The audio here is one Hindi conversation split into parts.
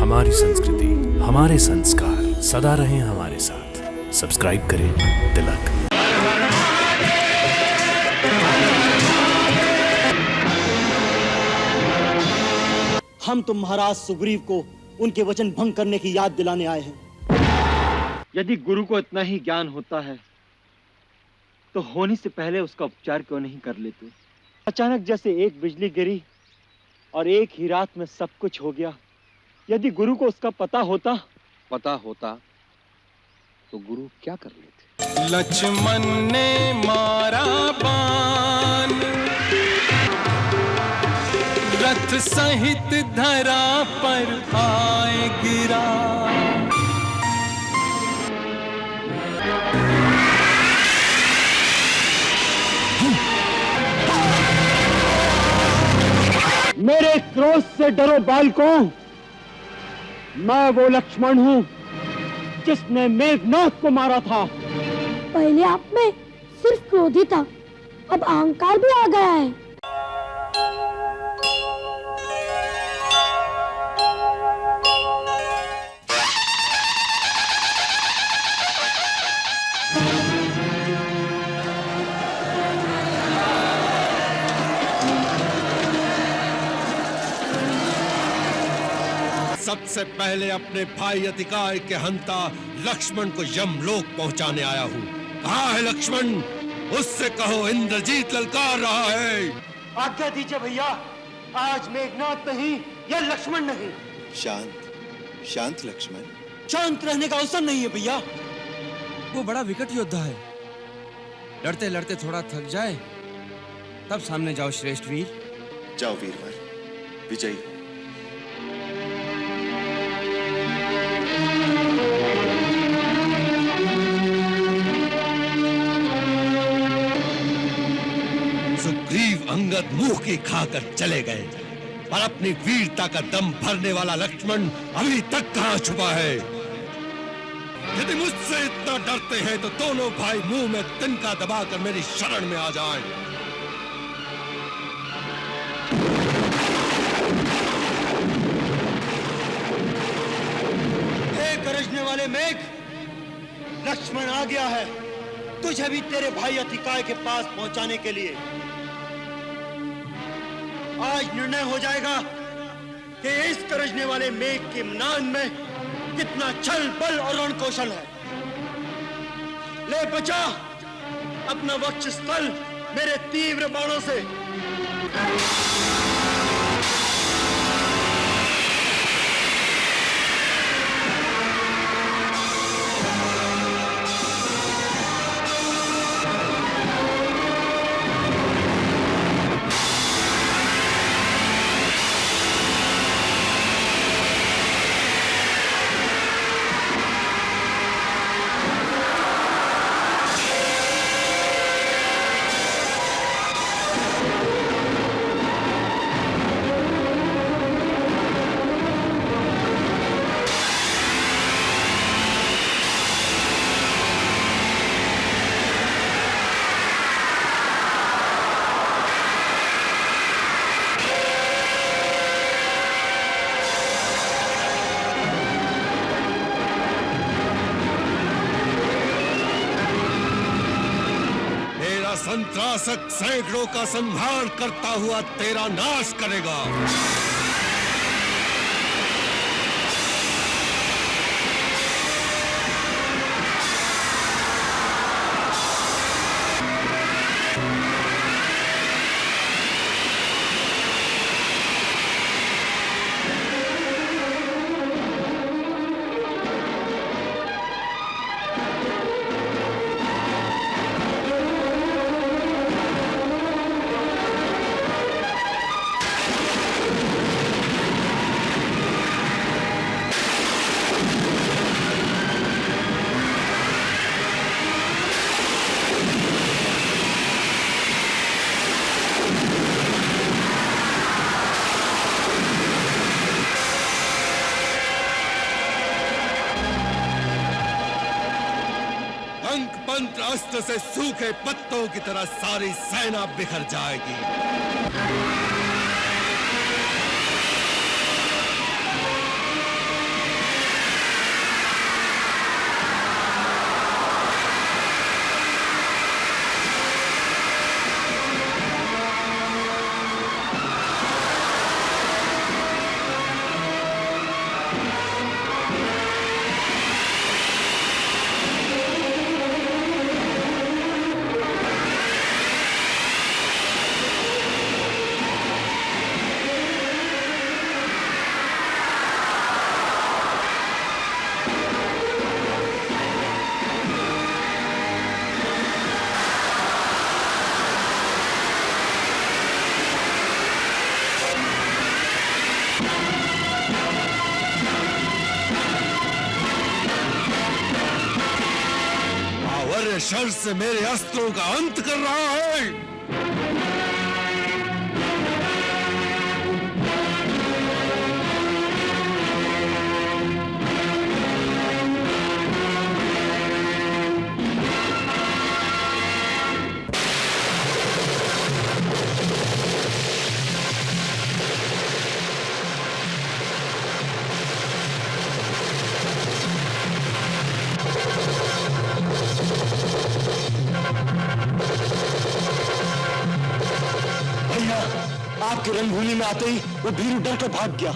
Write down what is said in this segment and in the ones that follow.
हमारी संस्कृति, हमारे संस्कार सदा रहें हमारे साथ। सब्सक्राइब करें तिलक। हम तो महाराज सुग्रीव को उनके वचन भंग करने की याद दिलाने आए हैं। यदि गुरु को इतना ही ज्ञान होता है तो होने से पहले उसका उपचार क्यों नहीं कर लेते? अचानक जैसे एक बिजली गिरी और एक ही रात में सब कुछ हो गया। यदि गुरु को उसका पता होता तो गुरु क्या कर लेते? लक्ष्मण ने मारा बाण, रथ सहित धरा पर आए गिरा। मेरे क्रोध से डरो बालकों, मैं वो लक्ष्मण हूँ जिसने मेघनाथ को मारा था। पहले आप में सिर्फ क्रोध ही था, अब अहंकार भी आ गया है। सबसे पहले अपने भाई अतिकाय के हंता लक्ष्मण को यमलोक पहुंचाने आया हूँ। कहाँ है लक्ष्मण? उससे कहो इंद्रजीत ललकार रहा है। आज्ञा दीजिए भैया, आज मेघनाथ नहीं या लक्ष्मण नहीं। शांत शांत लक्ष्मण। शांत रहने का अवसर नहीं है भैया। वो बड़ा विकट योद्धा है, लड़ते लड़ते थोड़ा थक जाए तब सामने जाओ श्रेष्ठ वीर। जाओ वीरवर, विजयी हो। सुग्रीव अंगद मुंह की खाकर चले गए, पर अपनी वीरता का दम भरने वाला लक्ष्मण अभी तक कहाँ छुपा है? यदि मुझसे इतना डरते हैं तो दोनों भाई मुंह में तिनका दबाकर मेरी शरण में आ जाएं। हे गरजने वाले मेघ, लक्ष्मण आ गया है तुझे भी तेरे भाई अतिकाय के पास पहुंचाने के लिए। आज निर्णय हो जाएगा कि इस गरजने वाले मेघ के म्यान में कितना छल बल और रण कौशल है। ले बचा अपना वक्षस्थल मेरे तीव्र बाणों से। संत्रासक सैकड़ों का संहार करता हुआ तेरा नाश करेगा। मंत्र अस्त्र से सूखे पत्तों की तरह सारी सेना बिखर जाएगी। शर से मेरे अस्त्रों का अंत कर रहा है। आपकी रणभूमि में आते ही वो भीरू डर कर भाग गया।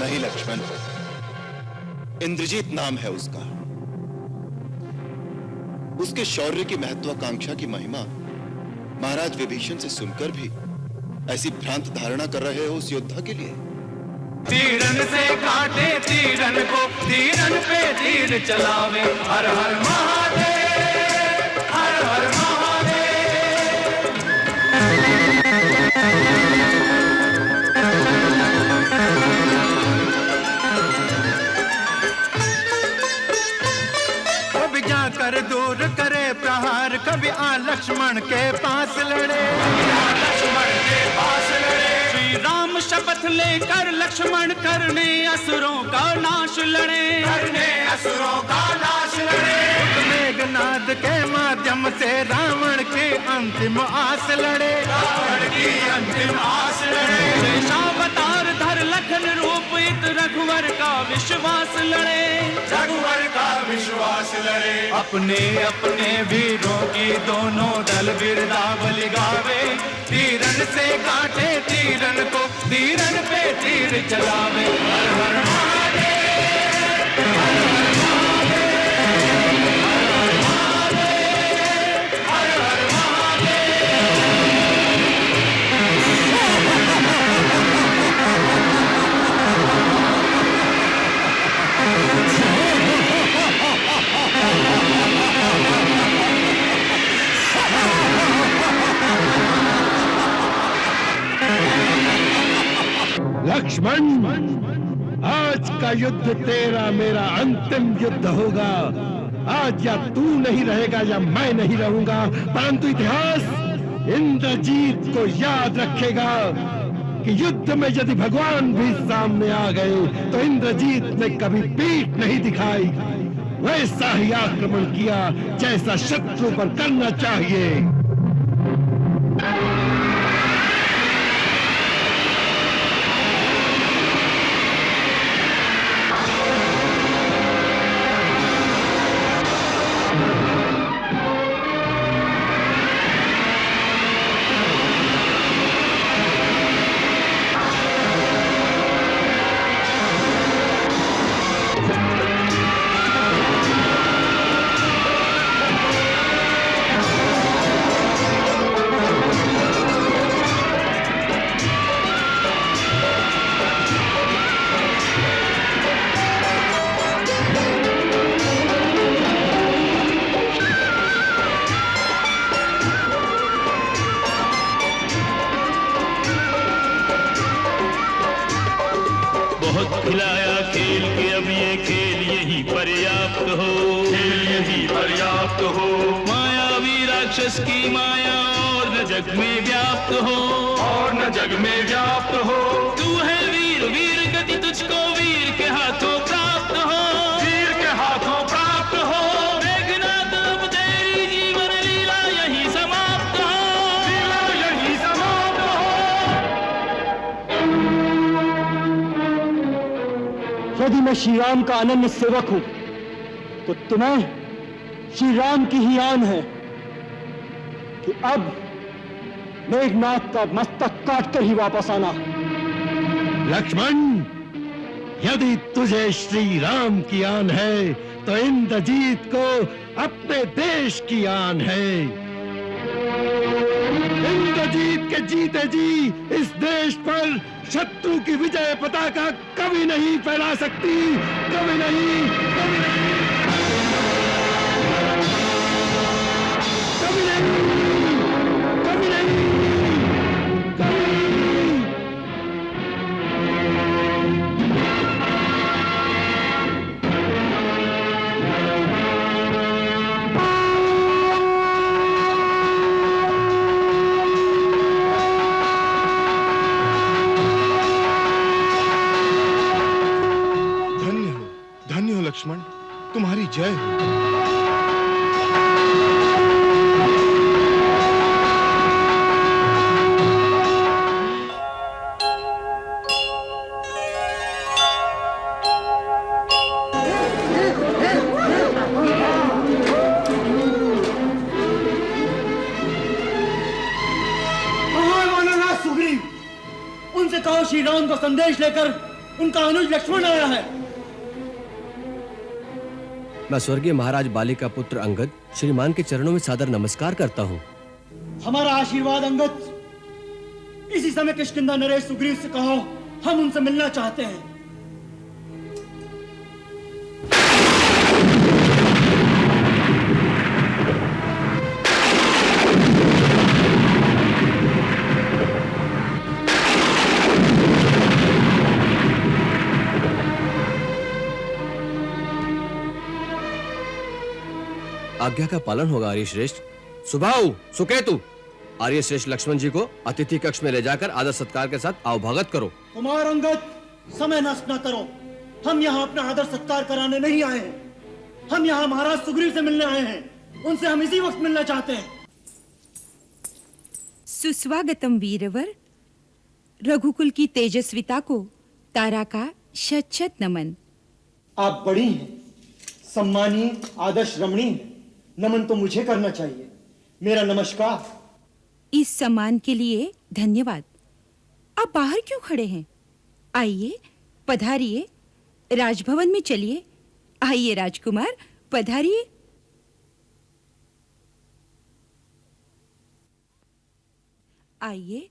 नहीं लक्ष्मण, इंद्रजीत नाम है उसका। उसके शौर्य की महत्वाकांक्षा की महिमा महाराज विभीषण से सुनकर भी ऐसी भ्रांत धारणा कर रहे हो उस योद्धा के लिए। तीरन से काटे तीरन को, तीरन पे तीर चलावे। हर हर महादेव, हर हर महादेव। कभी जाकर दूर करे प्रहार, कभी आ लक्ष्मण के पास लड़े। लक्ष्मण के पास लड़े। श्री राम शपथ लेकर लक्ष्मण करने असुरों का नाश लड़े। करने असुरों का नाश लड़े। मेघनाद के माध्यम से रावण के अंतिम आस लड़े। रावण की अंतिम आस लड़े। शेषावतार धर लखन रूप इत रघुवर का विश्वास लड़े। रघुवर का विश्वास लड़े। अपने अपने वीरों की दोनों दल बिरदावली गावे। तीरन से काटे तीरन को, तीरन पे तीर चलावे। हर हर महादेव, हर हर महादेव, हर हर लक्ष्मण, आज का युद्ध तेरा मेरा अंतिम युद्ध होगा। आज या तू नहीं रहेगा या मैं नहीं रहूंगा, परंतु इतिहास इंद्रजीत को याद रखेगा कि युद्ध में यदि भगवान भी सामने आ गए तो इंद्रजीत ने कभी पीठ नहीं दिखाई। वैसा ही आक्रमण किया जैसा शत्रु पर करना चाहिए। खिलाया खेल के अब ये खेल यही पर्याप्त हो। खेल यही पर्याप्त हो। मायावी राक्षस की माया और न जग में व्याप्त हो। और न जग में व्याप्त हो। तू है वीर, वीर गति तुझको वीर के हाथों प्राप्त हो। वीर के हाथों प्राप्त हो। मेघनाद अब तेरी जीवन लीला यही समाप्त हो। लीला यही समाप्त हो। यदि मैं श्री राम का अनन्य सेवक हूं तो तुम्हें श्री राम की ही आन है कि अब मेघनाद का मस्तक काटकर ही वापस आना। लक्ष्मण, यदि तुझे श्री राम की आन है तो इंद्रजीत को अपने देश की आन है। इंद्रजीत के जीते जी इस देश पर शत्रु की विजय पताका कभी नहीं फैला सकती। कभी नहीं, कभी नहीं, कभी नहीं, कभी नहीं, कभी नहीं। लक्ष्मण, तुम्हारी जय हो। उनसे कहो श्री राम का संदेश लेकर उनका अनुज लक्ष्मण आया है। मैं स्वर्गीय महाराज बाली का पुत्र अंगद श्रीमान के चरणों में सादर नमस्कार करता हूँ। हमारा आशीर्वाद अंगद। इसी समय किष्किंधा नरेश सुग्रीव से कहो, हम उनसे मिलना चाहते हैं। आज्ञा का पालन होगा आर्य श्रेष्ठ। सुबाहु सुकेतु, आर्य श्रेष्ठ लक्ष्मण जी को अतिथि कक्ष में ले जाकर आदर सत्कार के साथ आवभगत करो। कुमार अंगद, समय नष्ट न करो। हम यहाँ अपना आदर सत्कार कराने नहीं आए हैं। हम यहाँ महाराज सुग्रीव से मिलने आए हैं। उनसे हम इसी वक्त मिलना चाहते हैं। सुस्वागतम वीरवर। रघुकुल की तेजस्विता को तारा का शत शत नमन। आप बड़ी हैं, सम्मानीय, आदर्श रमणीय। नमन तो मुझे करना चाहिए। मेरा नमस्कार। इस सम्मान के लिए धन्यवाद। आप बाहर क्यों खड़े हैं? आइए, पधारिए, राजभवन में चलिए। आइए राजकुमार, पधारिए। आइए,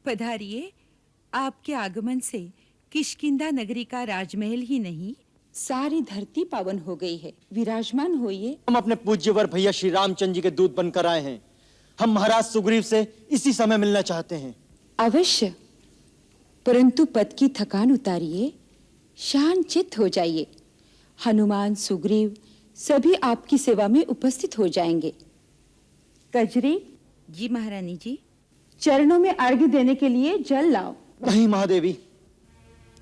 पधारिए। आपके आगमन से किष्किंधा नगरी का राजमहल ही नहीं, सारी धरती पावन हो गई है। विराजमान होइए। हम अपने पूज्यवर भैया श्री रामचंद्र जी के दूत बनकर आए हैं। हम महाराज सुग्रीव से इसी समय मिलना चाहते हैं। अवश्य, परंतु पद की थकान उतारिए, शांत चित्त हो जाइए। हनुमान, सुग्रीव सभी आपकी सेवा में उपस्थित हो जाएंगे। कजरी। जी महारानी जी। चरणों में अर्घ्य देने के लिए जल लाओ। नहीं महादेवी,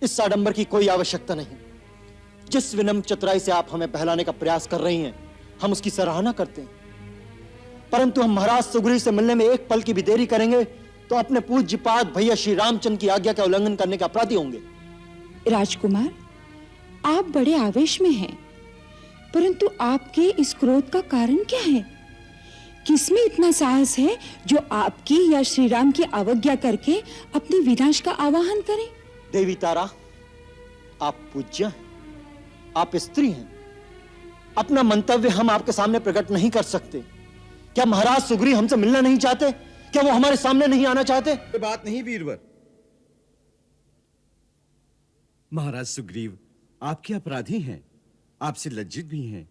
इस साडंबर की कोई आवश्यकता नहीं। जिस विनम्र चतुराई से आप हमें बहलाने का प्रयास कर रही हैं, हम उसकी सराहना करते हैं। परंतु हम महाराज सुग्रीव से मिलने में एक पल की भी देरी करेंगे तो अपने पूज्यपाद भैया श्री रामचंद्र की आज्ञा का उल्लंघन करने के अपराधी होंगे। राजकुमार, आप बड़े आवेश में हैं, परंतु आपके इस क्रोध का कारण क्या है? किसमें इतना साहस है जो आपकी या श्री राम की अवज्ञा करके अपने विनाश का आवाहन करे? देवी तारा, आप पूज्य हैं, आप स्त्री हैं। अपना मंतव्य हम आपके सामने प्रकट नहीं कर सकते। क्या महाराज सुग्रीव हमसे मिलना नहीं चाहते? क्या वो हमारे सामने नहीं आना चाहते? ये बात नहीं वीरवर। महाराज सुग्रीव आपके अपराधी हैं, आपसे लज्जित भी हैं,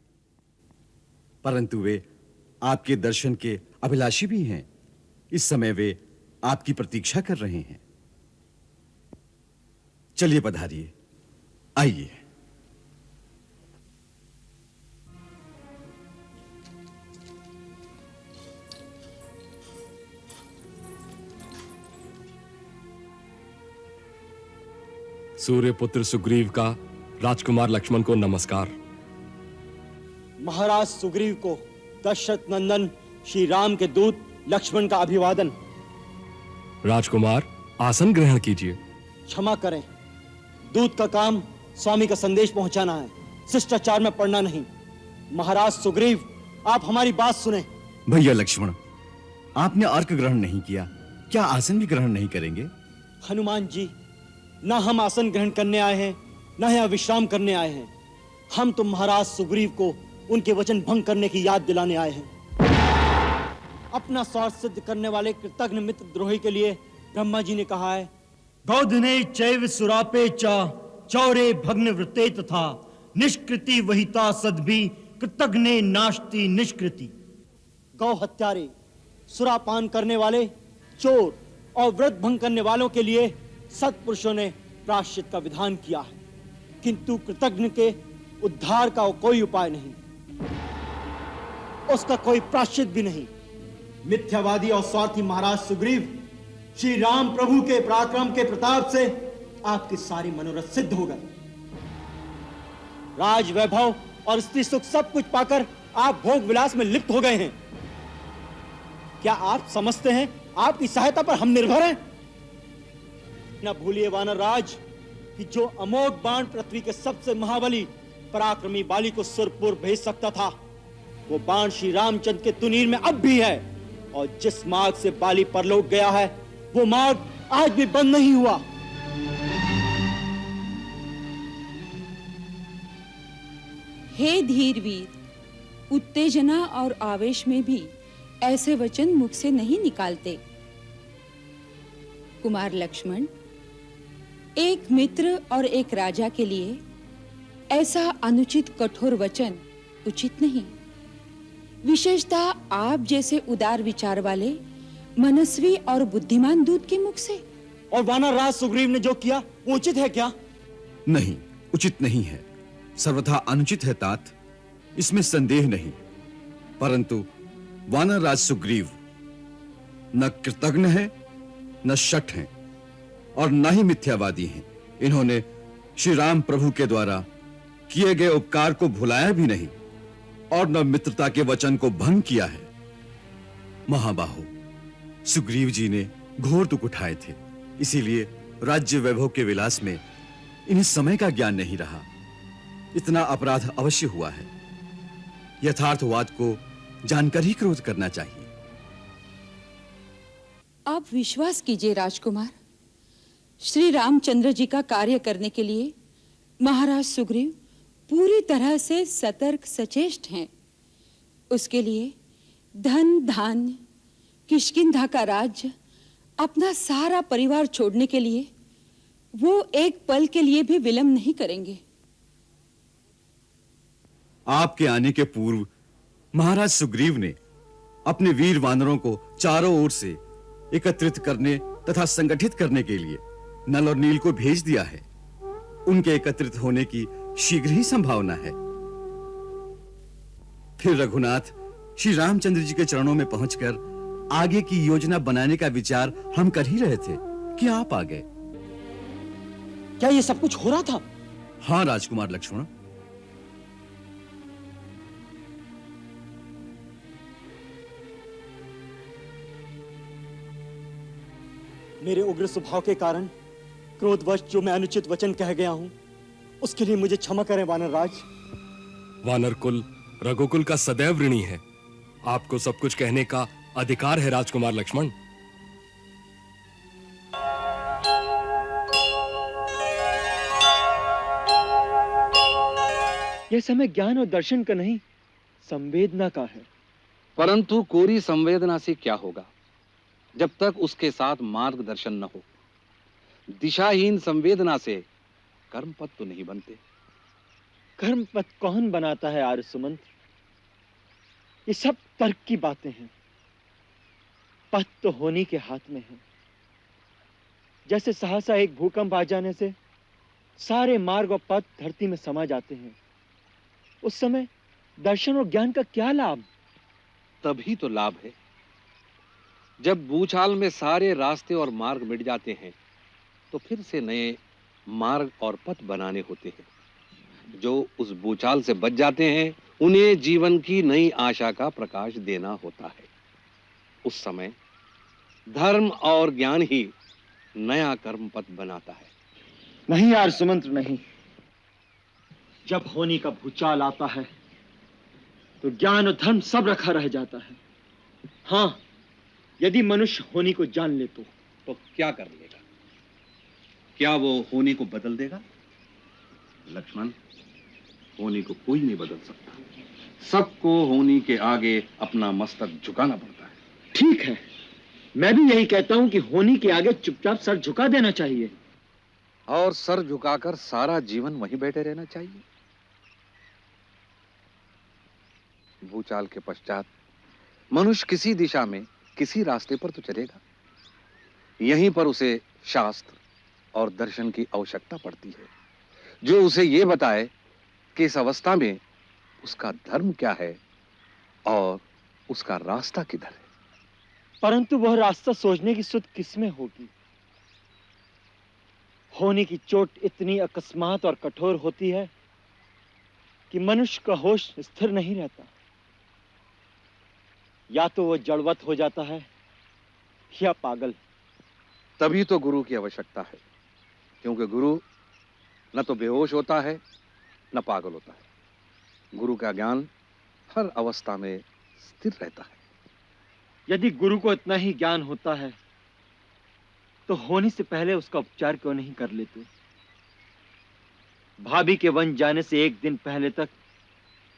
परंतु वे आपके दर्शन के अभिलाषी भी हैं। इस समय वे आपकी प्रतीक्षा कर रहे हैं। चलिए पधारिए, आइए। सूर्यपुत्र सुग्रीव का राजकुमार लक्ष्मण को नमस्कार। महाराज सुग्रीव को दशरथ नंदन श्री राम के दूत लक्ष्मण का अभिवादन। राजकुमार, आसन ग्रहण कीजिए। क्षमा करें, दूत का काम स्वामी का संदेश पहुंचाना है, शिष्टाचार में पढ़ना नहीं। महाराज सुग्रीव, आप हमारी बात सुने। भैया लक्ष्मण, आपने अर्घ ग्रहण नहीं किया, क्या आसन भी ग्रहण नहीं करेंगे? हनुमान जी, ना हम आसन ग्रहण करने आए हैं, ना यहाँ विश्राम करने आए हैं। हम तो महाराज सुग्रीव को उनके वचन भंग करने की याद दिलाने आए हैं। अपना स्वार्थ सिद्ध करने वाले कृतघ्न मित्र द्रोही के लिए ब्रह्मा जी ने कहा है, गौधने चैव सुरापे चा चौरे भग्न वृत्ते तथा निष्कृति वहिता सद्भि कृतघ्ने नास्ति निष्कृति। गौ हत्यारे, सुरापान करने वाले, चोर और व्रत भंग करने वालों के लिए सत्पुरुषों ने प्रायश्चित का विधान किया है, किंतु कृतघ्न के उद्धार का कोई उपाय नहीं, उसका कोई प्रायश्चित भी नहीं। मिथ्यावादी और स्वार्थी महाराज सुग्रीव, श्री राम प्रभु के पराक्रम के प्रताप से आपके सारे मनोरथ सिद्ध हो गए। राज वैभव और स्त्री सुख सब कुछ पाकर आप भोग विलास में लिप्त हो गए हैं। क्या आप समझते हैं आपकी सहायता पर हम निर्भर हैं? न भूलिए वानर राज कि जो अमोघ बाण पृथ्वी के सबसे महाबली पराक्रमी बाली को सुरपुर भेज सकता था, वो बाण श्री रामचंद्र के तुनीर में अब भी है। और जिस मार्ग से बाली परलोक गया है, वो मार्ग आज भी बंद नहीं हुआ। हे धीरवीर, उत्तेजना और आवेश में भी ऐसे वचन मुख से नहीं निकालते। कुमार लक्ष्मण, एक मित्र और एक राजा के लिए ऐसा अनुचित कठोर वचन उचित नहीं। विशेषतः आप जैसे उदार विचार वाले मनस्वी और बुद्धिमान दूत के मुख से। और वानर राज सुग्रीव ने जो किया वो उचित है क्या? नहीं, उचित नहीं है, सर्वथा अनुचित है तात, इसमें संदेह नहीं। परंतु वानर राज सुग्रीव न कृतज्ञ है, न शठ हैं और न ही मिथ्यावादी हैं। इन्होंने श्री राम प्रभु के द्वारा किए गए उपकार को भुलाया भी नहीं और न मित्रता के वचन को भंग किया है। महाबाहो, सुग्रीव जी ने घोर दुख उठाए थे, इसीलिए राज्य वैभव के विलास में इन्हें समय का ज्ञान नहीं रहा। इतना अपराध अवश्य हुआ है। यथार्थवाद को जानकर ही क्रोध करना चाहिए। आप विश्वास कीजिए राजकुमार, श्री रामचंद्र जी का कार्य करने के लिए महाराज सुग्रीव पूरी तरह से सतर्क सचेष्ट हैं। उसके लिए धन धान्य, किष्किंधा का राज्य, अपना सारा परिवार छोड़ने के लिए वो एक पल के लिए भी विलंब नहीं करेंगे। आपके आने के पूर्व महाराज सुग्रीव ने अपने वीर वानरों को चारों ओर से एकत्रित करने तथा संगठित करने के लिए नल और नील को भेज दिया है। उनके एकत्रित होने की शीघ्र ही संभावना है। फिर रघुनाथ श्री रामचंद्र जी के चरणों में पहुंचकर आगे की योजना बनाने का विचार हम कर ही रहे थे कि आप आ गए। क्या ये सब कुछ हो रहा था? हाँ राजकुमार लक्ष्मण। मेरे उग्र स्वभाव के कारण क्रोधवश जो मैं अनुचित वचन कह गया हूं, उसके लिए मुझे क्षमा करें वानर राज। वानर कुल रघुकुल का सदैव ऋणी है। आपको सब कुछ कहने का अधिकार है राजकुमार लक्ष्मण। यह समय ज्ञान और दर्शन का नहीं, संवेदना का है। परंतु कोरी संवेदना से क्या होगा जब तक उसके साथ मार्गदर्शन न हो। दिशाहीन संवेदना से कर्मपथ तो नहीं बनते। कर्मपथ कौन बनाता है आर्य सुमंत? ये सब तर्क की बातें हैं। पथ तो होनी के हाथ में है। जैसे सहसा एक भूकंप आ जाने से सारे मार्ग और पथ धरती में समा जाते हैं, उस समय दर्शन और ज्ञान का क्या लाभ? तभी तो लाभ है जब भूचाल में सारे रास्ते और मार्ग मिट जाते हैं, तो फिर से नए मार्ग और पथ बनाने होते हैं। जो उस भूचाल से बच जाते हैं, उन्हें जीवन की नई आशा का प्रकाश देना होता है। उस समय धर्म और ज्ञान ही नया कर्म पथ बनाता है। नहीं यार सुमंत्र, नहीं। जब होनी का भूचाल आता है तो ज्ञान और धर्म सब रखा रह जाता है। हाँ, यदि मनुष्य होनी को जान ले तो क्या कर लेगा? क्या वो होनी को बदल देगा? लक्ष्मण, होनी को कोई नहीं बदल सकता। सबको होनी के आगे अपना मस्तक झुकाना पड़ता है। ठीक है, मैं भी यही कहता हूं कि होनी के आगे चुपचाप सर झुका देना चाहिए। और सर झुकाकर सारा जीवन वहीं बैठे रहना चाहिए। भूचाल के पश्चात मनुष्य किसी दिशा में, किसी रास्ते पर तो चलेगा। यहीं पर उसे शास्त्र और दर्शन की आवश्यकता पड़ती है, जो उसे यह बताए कि इस अवस्था में उसका धर्म क्या है और उसका रास्ता किधर है। परंतु वह रास्ता सोचने की सुध किसमें होगी? होने की चोट इतनी अकस्मात और कठोर होती है कि मनुष्य का होश स्थिर नहीं रहता। या तो वो जड़वत हो जाता है या पागल। तभी तो गुरु की आवश्यकता है, क्योंकि गुरु न तो बेहोश होता है न पागल होता है। गुरु का ज्ञान हर अवस्था में स्थिर रहता है। यदि गुरु को इतना ही ज्ञान होता है तो होने से पहले उसका उपचार क्यों नहीं कर लेते? भाभी के वन जाने से एक दिन पहले तक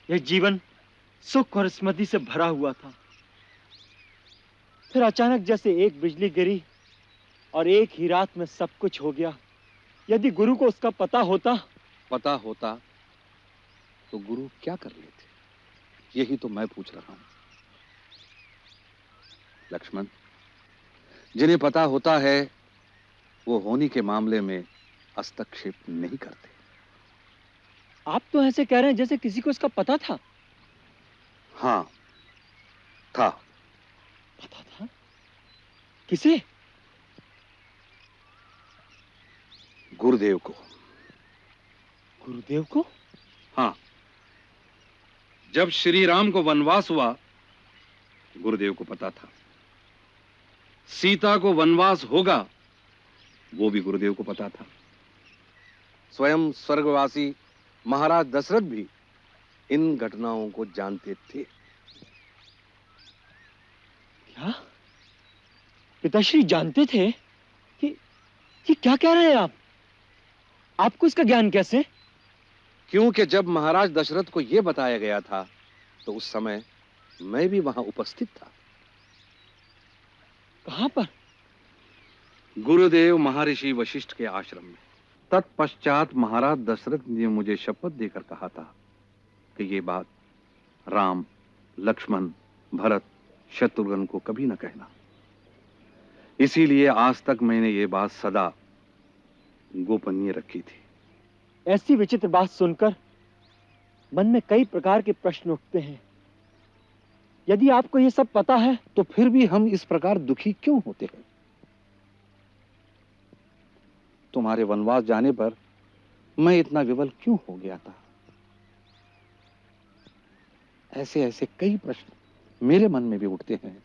यह जीवन सुख और स्मृति से भरा हुआ था। फिर अचानक जैसे एक बिजली गिरी और एक ही रात में सब कुछ हो गया। यदि गुरु को उसका पता होता तो गुरु क्या कर लेते? यही तो मैं पूछ रहा हूं। लक्ष्मण, जिन्हें पता होता है वो होनी के मामले में हस्तक्षेप नहीं करते। आप तो ऐसे कह रहे हैं जैसे किसी को इसका पता था। हाँ, था। पता था? किसे? गुरुदेव को। गुरुदेव को? हाँ, जब श्री राम को वनवास हुआ गुरुदेव को पता था। सीता को वनवास होगा वो भी गुरुदेव को पता था। स्वयं स्वर्गवासी महाराज दशरथ भी इन घटनाओं को जानते थे। क्या पिताश्री जानते थे? कि क्या कह रहे हैं आप? आपको इसका ज्ञान कैसे? क्योंकि जब महाराज दशरथ को यह बताया गया था तो उस समय मैं भी वहां उपस्थित था। कहां पर? गुरुदेव महर्षि वशिष्ठ के आश्रम में। तत्पश्चात महाराज दशरथ ने मुझे शपथ देकर कहा था कि ये बात राम, लक्ष्मण, भरत, शत्रुघ्न को कभी न कहना। इसीलिए आज तक मैंने ये बात सदा गोपनीय रखी थी। ऐसी विचित्र बात सुनकर मन में कई प्रकार के प्रश्न उठते हैं। यदि आपको ये सब पता है तो फिर भी हम इस प्रकार दुखी क्यों होते हैं? तुम्हारे वनवास जाने पर मैं इतना विवल क्यों हो गया था? ऐसे ऐसे कई प्रश्न मेरे मन में भी उठते हैं,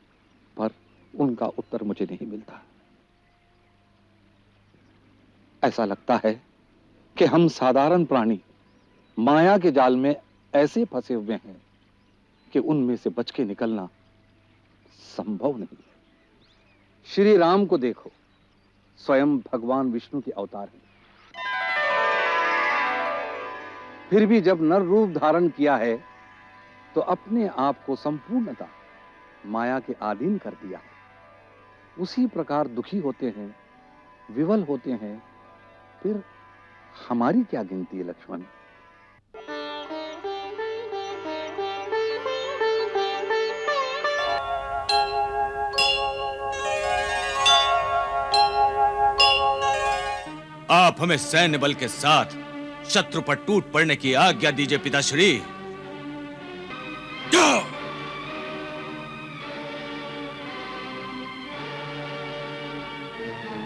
पर उनका उत्तर मुझे नहीं मिलता। ऐसा लगता है कि हम साधारण प्राणी माया के जाल में ऐसे फंसे हुए हैं कि उनमें से बच के निकलना संभव नहीं है। श्री राम को देखो, स्वयं भगवान विष्णु के अवतार हैं। फिर भी जब नर रूप धारण किया है तो अपने आप को संपूर्णतः माया के अधीन कर दिया है। उसी प्रकार दुखी होते हैं, विवल होते हैं। फिर हमारी क्या गिनती है लक्ष्मण? आप हमें सैन्य बल के साथ शत्रु पर टूट पड़ने की आज्ञा दीजिए पिताश्री।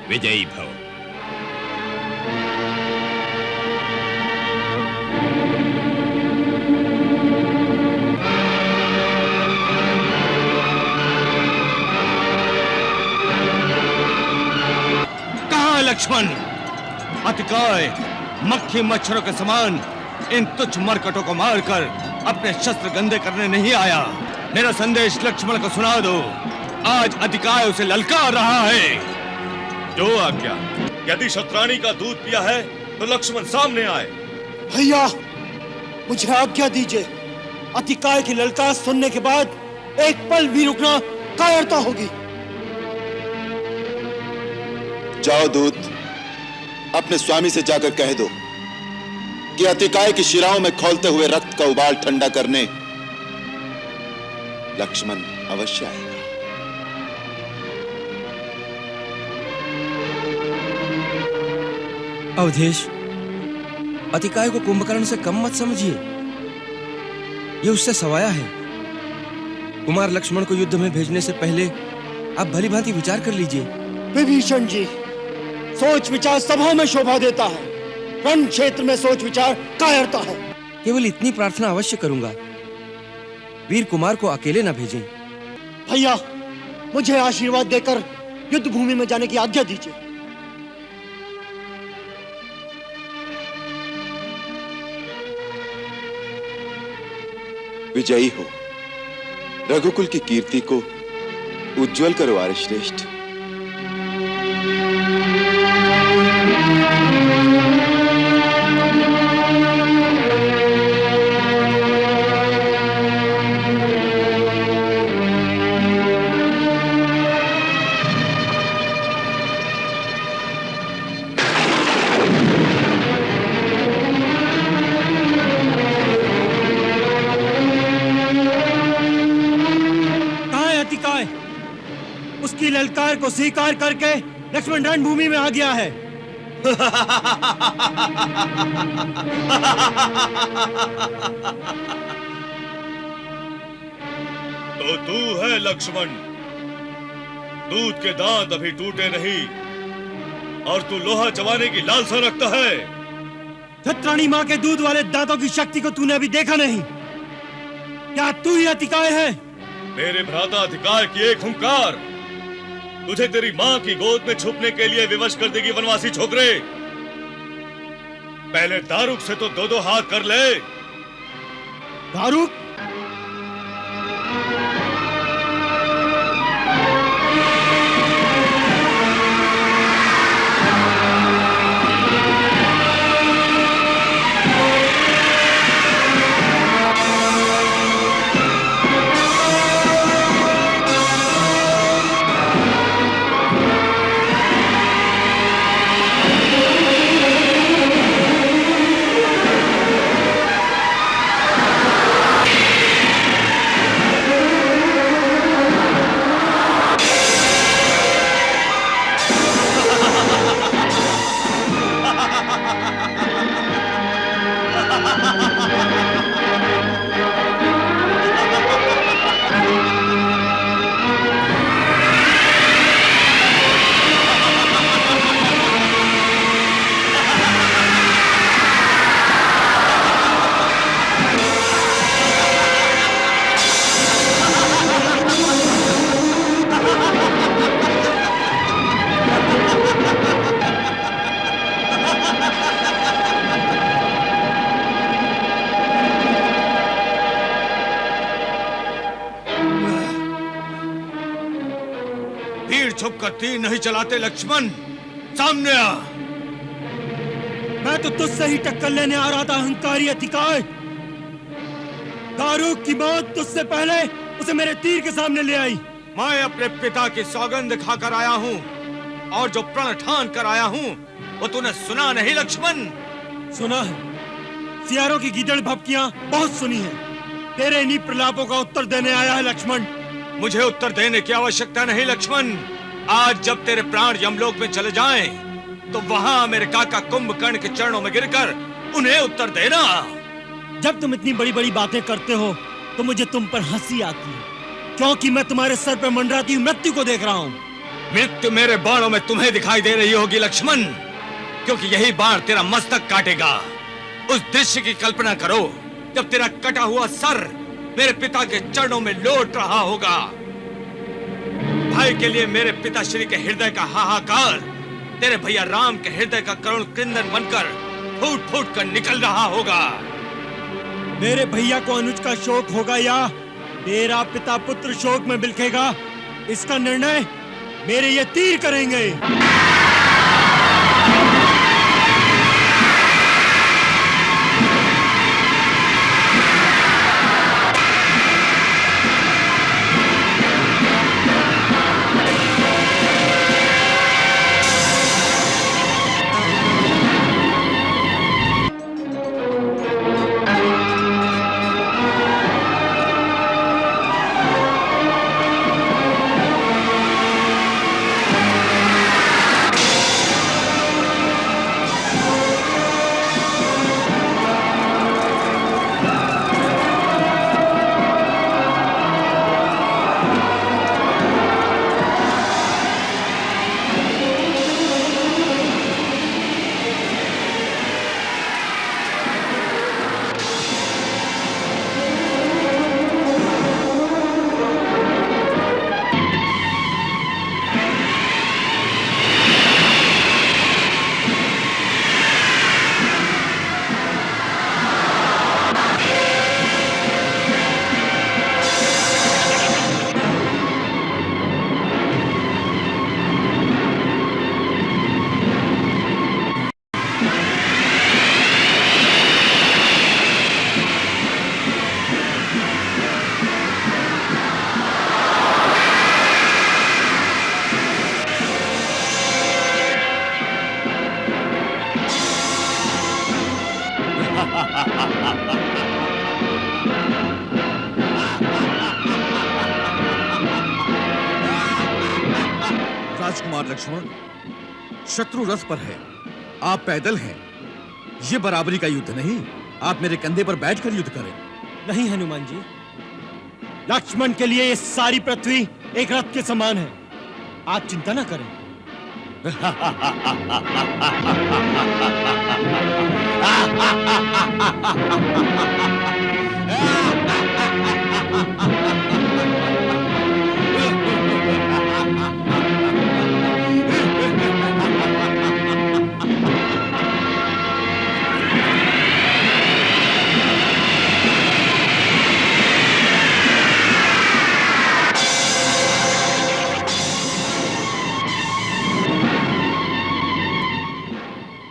विजयी भव। कहां लक्ष्मण? अतिकाय मक्खी मच्छरों के समान इन तुच्छ मरकटों को मारकर अपने शस्त्र गंदे करने नहीं आया। मेरा संदेश लक्ष्मण को सुना दो। आज अतिकाय उसे ललकार रहा है। जो आज्ञा। यदि शत्राणी का दूध पिया है तो लक्ष्मण सामने आए। भैया, मुझे आज्ञा दीजिए। अतिकाय की ललकार सुनने के बाद एक पल भी रुकना कायरता होगी। जाओ दूत, अपने स्वामी से जाकर कह दो कि अतिकाय की शिराओं में खौलते हुए रक्त का उबाल ठंडा करने लक्ष्मण अवश्य आएगा। अवधेश, अतिकाय को कुंभकर्ण से कम मत समझिए। ये उससे सवाया है। कुमार लक्ष्मण को युद्ध में भेजने से पहले आप भली भांति विचार कर लीजिए। विभीषण जी, सोच विचार सभा में शोभा देता है, रण क्षेत्र में सोच विचार कायरता है। केवल इतनी प्रार्थना अवश्य करूंगा, वीर कुमार को अकेले न भेजें। भैया, मुझे आशीर्वाद देकर युद्ध भूमि में जाने की आज्ञा दीजिए। विजयी हो, रघुकुल की कीर्ति को उज्जवल करो आर्य श्रेष्ठ। उसकी ललकार को स्वीकार करके लक्ष्मण रणभूमि में आ गया है। तो तू है लक्ष्मण। दूध के दांत अभी टूटे नहीं और तू लोहा चबाने की लालसा रखता है। छत्राणी माँ के दूध वाले दांतों की शक्ति को तूने अभी देखा नहीं। क्या तू ही अतिकाय है? मेरे भ्राता अतिकाय की एक हुंकार तुझे तेरी माँ की गोद में छुपने के लिए विवश कर देगी वनवासी छोकरे। पहले दारुक से तो दो दो हाथ कर ले। दारुक? छुपकर तीर नहीं चलाते लक्ष्मण, सामने आ। मैं तो तुझसे ही टक्कर लेने आ रहा था अहंकारी अतिकाय। दारुक की मौत तुझसे पहले उसे मेरे तीर के सामने ले आई। मैं अपने पिता की सौगंध खाकर आया हूँ और जो प्रण ठान कर आया हूँ वो तूने सुना नहीं लक्ष्मण? सुना है, सियारों की गीदड़ भपकियां बहुत सुनी है। तेरे इन्हीं प्रलापों का उत्तर देने आया है लक्ष्मण। मुझे उत्तर देने की आवश्यकता नहीं लक्ष्मण। आज जब तेरे प्राण यमलोक में चले जाएं, तो वहां मेरे काका कुंभकर्ण के चरणों में गिरकर उन्हें उत्तर देना। जब तुम इतनी बड़ी बड़ी बातें करते हो तो मुझे तुम पर हंसी आती है, क्योंकि मैं तुम्हारे सर पर मंडराती हुई मृत्यु को देख रहा हूँ। मृत्यु मेरे बाणों में तुम्हें दिखाई दे रही होगी लक्ष्मण, क्योंकि यही बाण तेरा मस्तक काटेगा। उस दृश्य की कल्पना करो जब तेरा कटा हुआ सर मेरे पिता के चरणों में लौट रहा होगा। भाई के लिए मेरे पिताश्री के हृदय का हाहाकार तेरे भैया राम के हृदय का करुण क्रंदन बनकर फूट फूट कर निकल रहा होगा। मेरे भैया को अनुज का शोक होगा या तेरा पिता पुत्र शोक में बिलखेगा, इसका निर्णय मेरे ये तीर करेंगे। राजकुमार लक्ष्मण, शत्रु रथ पर है, आप पैदल हैं। ये बराबरी का युद्ध नहीं। आप मेरे कंधे पर बैठकर युद्ध करें। नहीं हनुमान जी, लक्ष्मण के लिए ये सारी पृथ्वी एक रथ के समान है। आप चिंता ना करें।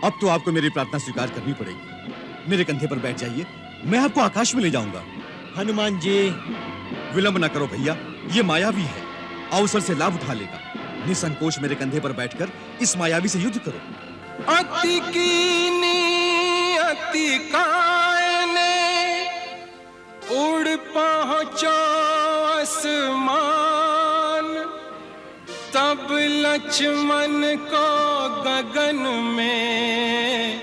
अब तो आपको मेरी प्रार्थना स्वीकार करनी पड़ेगी। मेरे कंधे पर बैठ जाइए, मैं आपको आकाश में ले जाऊंगा। हनुमान जी, विलंब न करो भैया, ये मायावी है, अवसर से लाभ उठा लेगा। निसंकोच मेरे कंधे पर बैठकर इस मायावी से युद्ध करो। अति कीनी अति कायने उड़ पहुंचो आसमान, तब लक्ष्मण को गगन में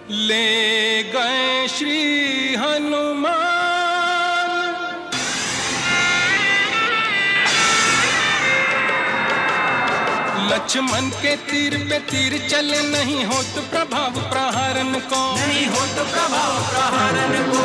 ले गए श्री हनुमान। लक्ष्मण के तीर पे तीर चले, नहीं हो तो प्रभाव प्रहारन को, नहीं हो तो प्रभाव प्रहारन को।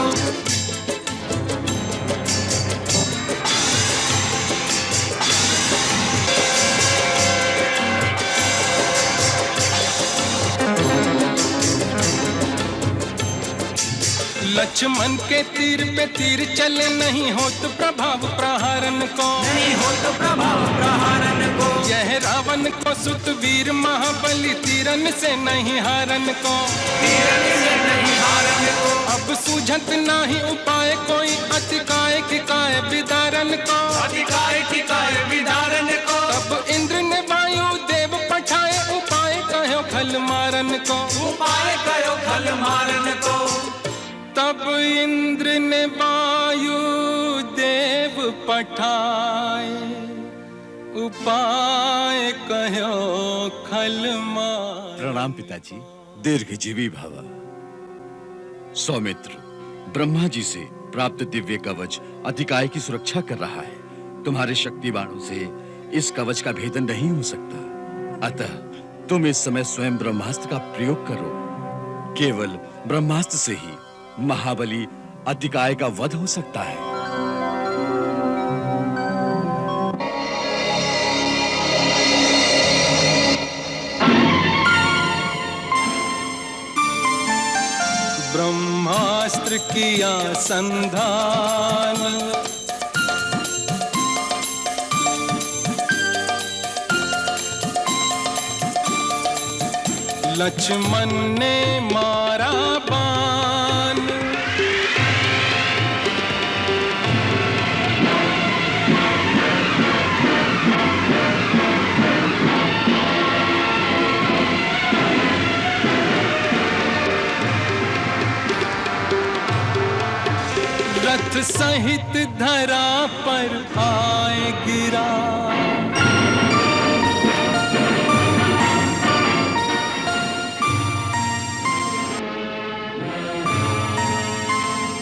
लक्ष्मण के तीर पे तीर चले, नहीं हो तो प्रभाव प्रहारन को, नहीं हो तो प्रभाव प्रहारन को। यह रावण को सुत वीर महाबली, तीरन से नहीं हारन को, तीरन से नहीं हारन को। अब सूझत नाही उपाय कोई, अति काय की काय विदारन को, अति काय की काय विदारन को। तब इंद्र ने वायु देव पठाए, उपाय कहो खल मारन को, उपाय कहो खल मारन को। तब इंद्र ने वायु देव पठाए, उपाय कहो खल मार। प्रणाम पिताजी, दीर्घजीवी भव। सौमित्र, ब्रह्मा जी से प्राप्त दिव्य कवच अतिकाय की सुरक्षा कर रहा है। तुम्हारे शक्ति बाणों से इस कवच का भेदन नहीं हो सकता। अतः तुम इस समय स्वयं ब्रह्मास्त्र का प्रयोग करो। केवल ब्रह्मास्त्र से ही महाबली अतिकाय का वध हो सकता है। ब्रह्मास्त्र किया संधान, लक्ष्मण ने मारा बाण। रथ सहित धरा पर आए गिरा,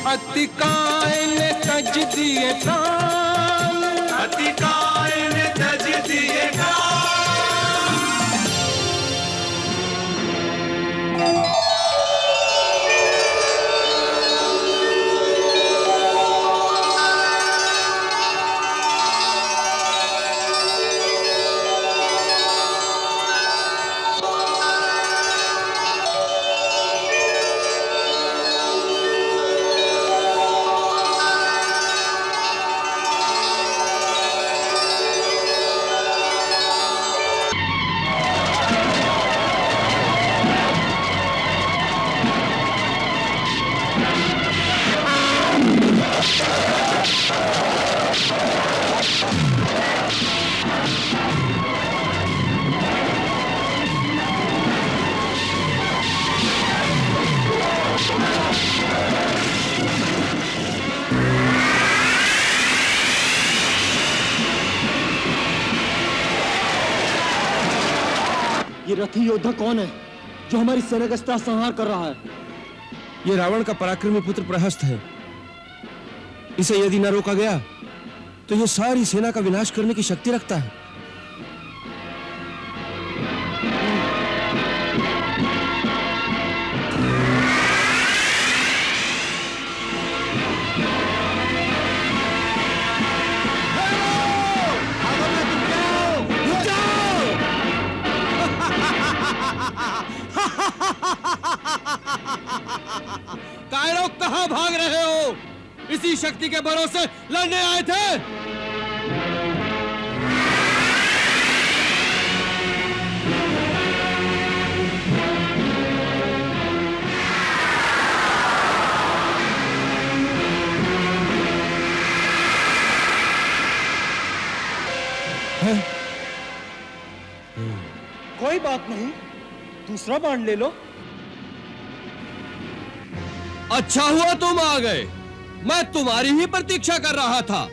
अतिकाय ने तज दिए प्राण, अतिकाय ने तज दिए प्राण। रथी योद्धा कौन है जो हमारी सेना का इस तरह संहार कर रहा है? ये रावण का पराक्रमी पुत्र प्रहस्त है। इसे यदि न रोका गया तो ये सारी सेना का विनाश करने की शक्ति रखता है। कायरों, कहां भाग रहे हो? इसी शक्ति के भरोसे लड़ने आए थे। कोई बात नहीं, दूसरा बाण ले लो। अच्छा हुआ तुम आ गए। मैं तुम्हारी ही प्रतीक्षा कर रहा था,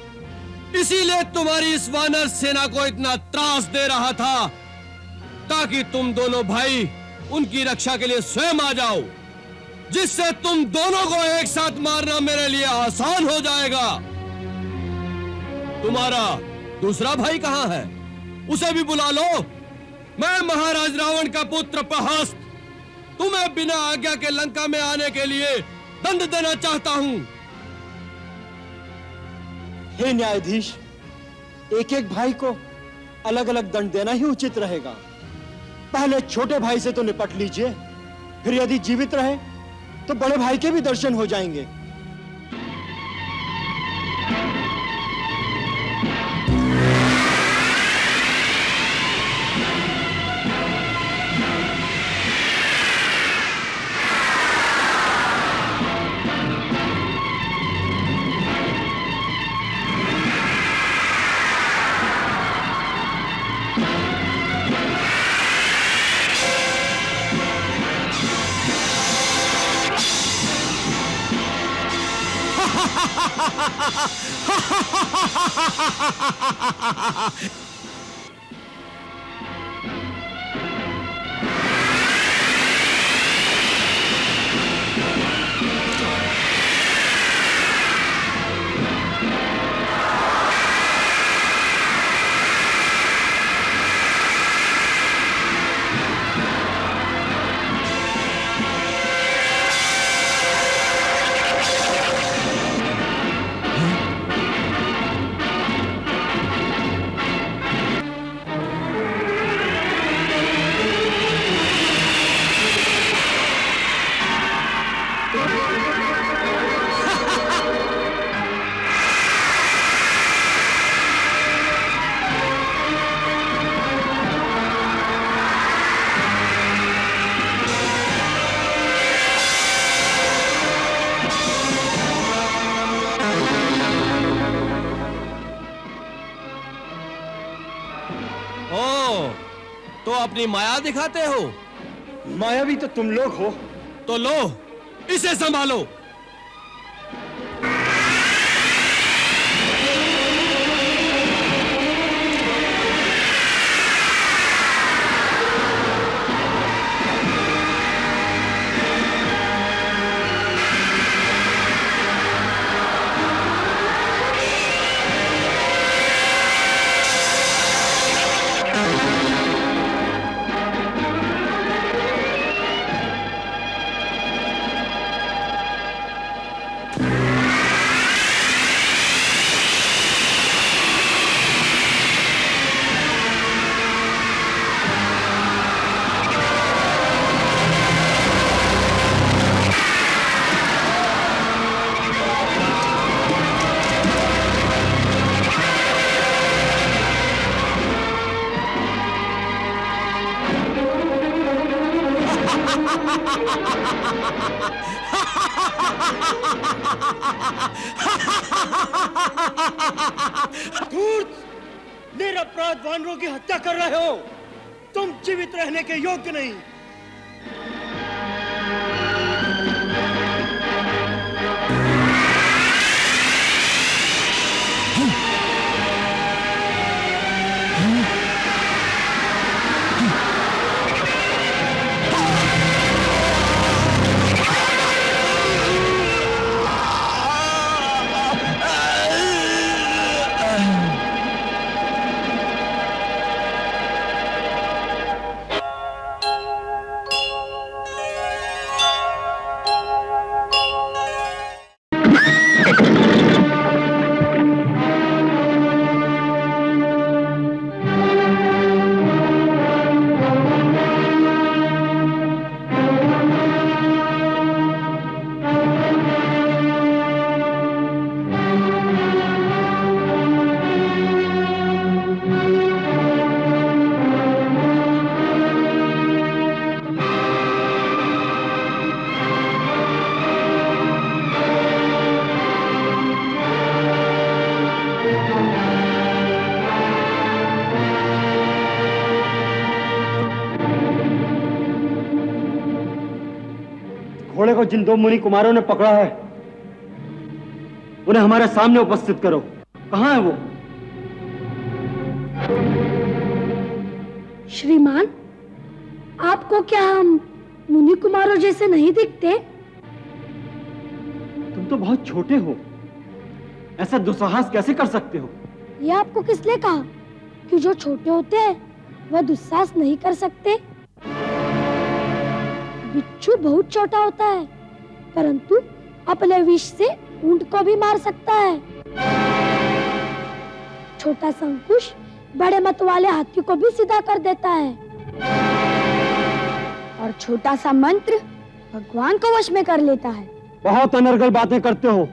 इसीलिए तुम्हारी इस वानर सेना को इतना त्रास दे रहा था, ताकि तुम दोनों भाई उनकी रक्षा के लिए स्वयं आ जाओ, जिससे तुम दोनों को एक साथ मारना मेरे लिए आसान हो जाएगा। तुम्हारा दूसरा भाई कहां है? उसे भी बुला लो। मैं महाराज रावण का पुत्र प्रहस्त तुम्हें बिना आज्ञा के लंका में आने के लिए दंड देना चाहता हूं। हे न्यायाधीश, एक एक भाई को अलग अलग दंड देना ही उचित रहेगा। पहले छोटे भाई से तो निपट लीजिए, फिर यदि जीवित रहे तो बड़े भाई के भी दर्शन हो जाएंगे। तो अपनी माया दिखाते हो? माया भी तो तुम लोग हो। तो लो, इसे संभालो। निरपराध वानरों की हत्या कर रहे हो। तुम जीवित रहने के योग्य नहीं। को जिन दो मुनि कुमारों ने पकड़ा है उन्हें हमारे सामने उपस्थित करो। कहाँ है वो? श्रीमान, आपको क्या हम मुनि कुमारों जैसे नहीं दिखते? तुम तो बहुत छोटे हो, ऐसा दुस्साहस कैसे कर सकते हो? ये आपको किसने कहा कि जो छोटे होते हैं वह दुस्साहस नहीं कर सकते? बिच्छू बहुत छोटा होता है, परंतु अपने विष से ऊंट को भी मार सकता है। छोटा संकुश बड़े मत वाले हाथी को भी सीधा कर देता है, और छोटा सा मंत्र भगवान को वश में कर लेता है। बहुत अनर्गल बातें करते हो।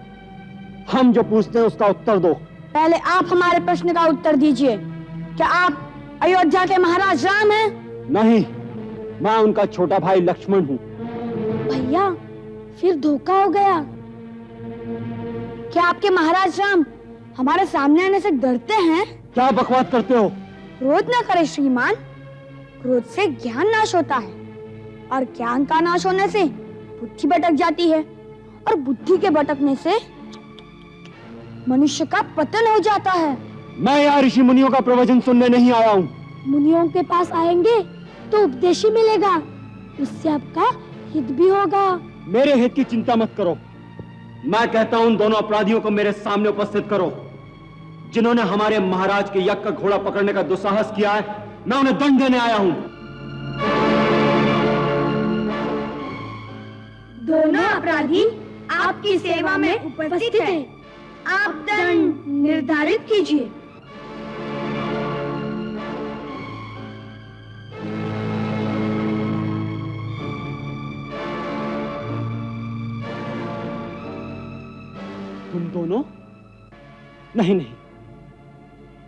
हम जो पूछते हैं उसका उत्तर दो। पहले आप हमारे प्रश्न का उत्तर दीजिए। क्या आप अयोध्या के महाराज राम हैं? नहीं, मैं उनका छोटा भाई लक्ष्मण हूँ। भैया, फिर धोखा हो गया। क्या आपके महाराज राम हमारे सामने आने से डरते हैं? क्या बकवास करते हो? क्रोध न करे श्रीमान, क्रोध से ज्ञान नाश होता है, और ज्ञान का नाश होने से बुद्धि भटक जाती है, और बुद्धि के भटकने से मनुष्य का पतन हो जाता है। मैं यहाँ ऋषि मुनियों का प्रवचन सुनने नहीं आया हूँ। मुनियों के पास आएंगे तो उपदेश ही मिलेगा, उससे आपका हित भी होगा। मेरे हित की चिंता मत करो। मैं कहता हूँ उन दोनों अपराधियों को मेरे सामने उपस्थित करो, जिन्होंने हमारे महाराज के यज्ञ का घोड़ा पकड़ने का दुस्साहस किया है। मैं उन्हें दंड देने आया हूँ। दोनों अपराधी आपकी सेवा में उपस्थित हैं। आप दंड निर्धारित कीजिए। तुम दोनों? नहीं नहीं,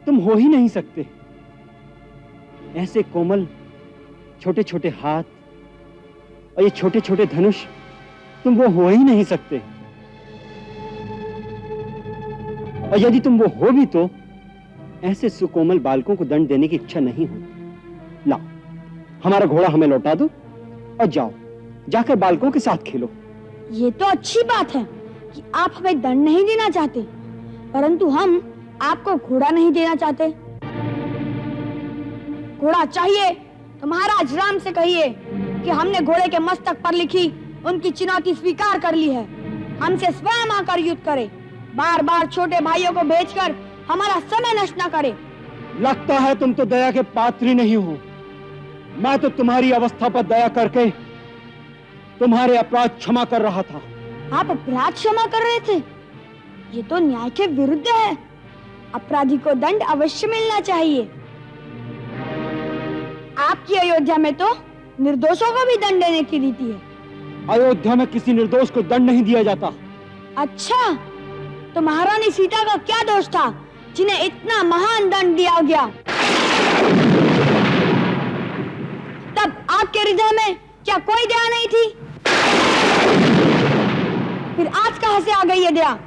तुम हो ही नहीं सकते। ऐसे कोमल छोटे छोटे हाथ और ये छोटे छोटे धनुष, तुम वो हो ही नहीं सकते। और यदि तुम वो हो भी तो ऐसे सुकोमल बालकों को दंड देने की इच्छा नहीं हो। लाओ, हमारा घोड़ा हमें लौटा दो और जाओ, जाकर बालकों के साथ खेलो। ये तो अच्छी बात है कि आप हमें दंड नहीं देना चाहते, परंतु हम आपको घोड़ा नहीं देना चाहते। घोड़ा चाहिए तो महाराज राम से कहिए कि हमने घोड़े के मस्तक पर लिखी उनकी चुनौती स्वीकार कर ली है। हमसे स्वयं आकर युद्ध करे, बार बार छोटे भाइयों को भेजकर हमारा समय नष्ट न करे। लगता है तुम तो दया के पात्र ही नहीं हो। मैं तो तुम्हारी अवस्था पर दया करके तुम्हारे अपराध क्षमा कर रहा था। आप अपराध क्षमा कर रहे थे? ये तो न्याय के विरुद्ध है। अपराधी को दंड अवश्य मिलना चाहिए। आपकी अयोध्या में तो निर्दोषों को भी दंड देने की रीति है। अयोध्या में किसी निर्दोष को दंड नहीं दिया जाता। अच्छा, तो महारानी सीता का क्या दोष था जिन्हें इतना महान दंड दिया गया? तब आपके हृदय में क्या कोई दया नहीं थी? फिर आज कहां से आ गई ये दया?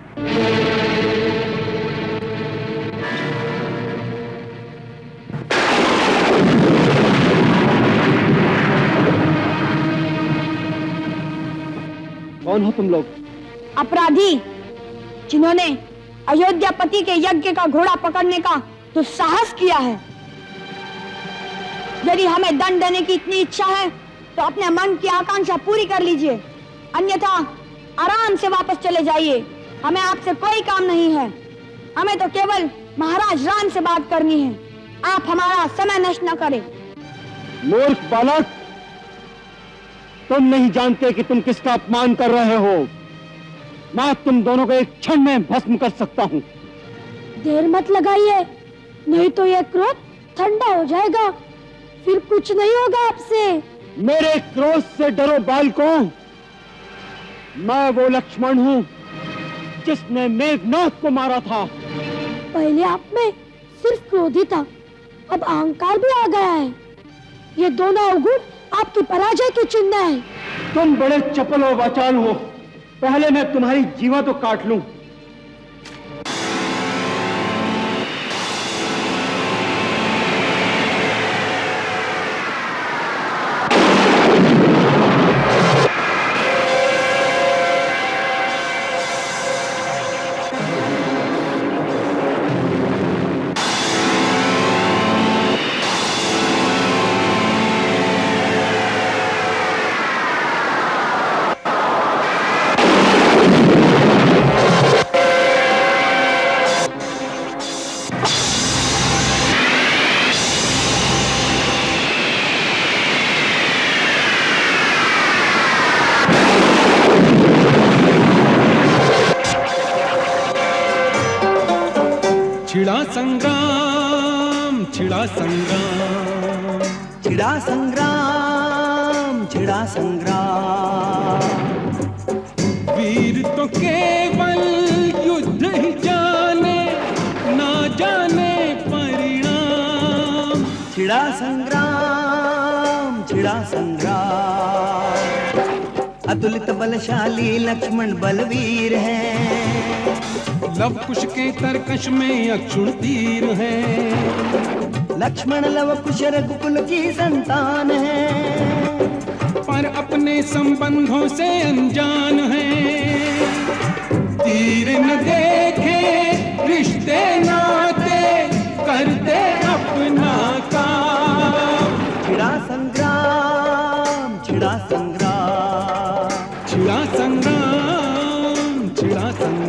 कौन हो तुम लोग? अपराधी जिन्होंने अयोध्यापति के यज्ञ का घोड़ा पकड़ने का दुस्साहस किया है। यदि हमें दंड देने की इतनी इच्छा है तो अपने मन की आकांक्षा पूरी कर लीजिए, अन्यथा आराम से वापस चले जाइए। हमें आपसे कोई काम नहीं है। हमें तो केवल महाराज राम से बात करनी है। आप हमारा समय नष्ट न करें। मूर्ख बालक, तुम नहीं जानते कि तुम किसका अपमान कर रहे हो। मैं तुम दोनों को एक क्षण में भस्म कर सकता हूँ। देर मत लगाइए, नहीं तो यह क्रोध ठंडा हो जाएगा, फिर कुछ नहीं होगा आपसे। मेरे क्रोध से डरो बालकों। मैं वो लक्ष्मण हूँ जिसने मेघनाथ को मारा था। पहले आप में सिर्फ क्रोध ही था, अब अहंकार भी आ गया है। ये दोनों अवगुण आपकी पराजय की चिन्ह है। तुम बड़े चपल और वाचाल हो। पहले मैं तुम्हारी जीवा तो काट लूं। संग्राम, छिड़ा संग्राम, छिड़ा संग्राम, छिड़ा संग्राम। वीर तो केवल युद्ध ही जाने, ना जाने परिणाम। छिड़ा संग्राम, छिड़ा संग्राम। अतुलित बलशाली लक्ष्मण बलवीर है, लव कुश के तरकश में अक्षुण तीर है। लक्ष्मण लव कुश रघुकुल की संतान है, पर अपने संबंधों से अनजान है। तीर न देखे रिश्ते नाते, करते अपना काम। छिड़ा संग्राम, छिड़ा संग्राम, छिड़ा संग्राम, छिड़ा संग्राम।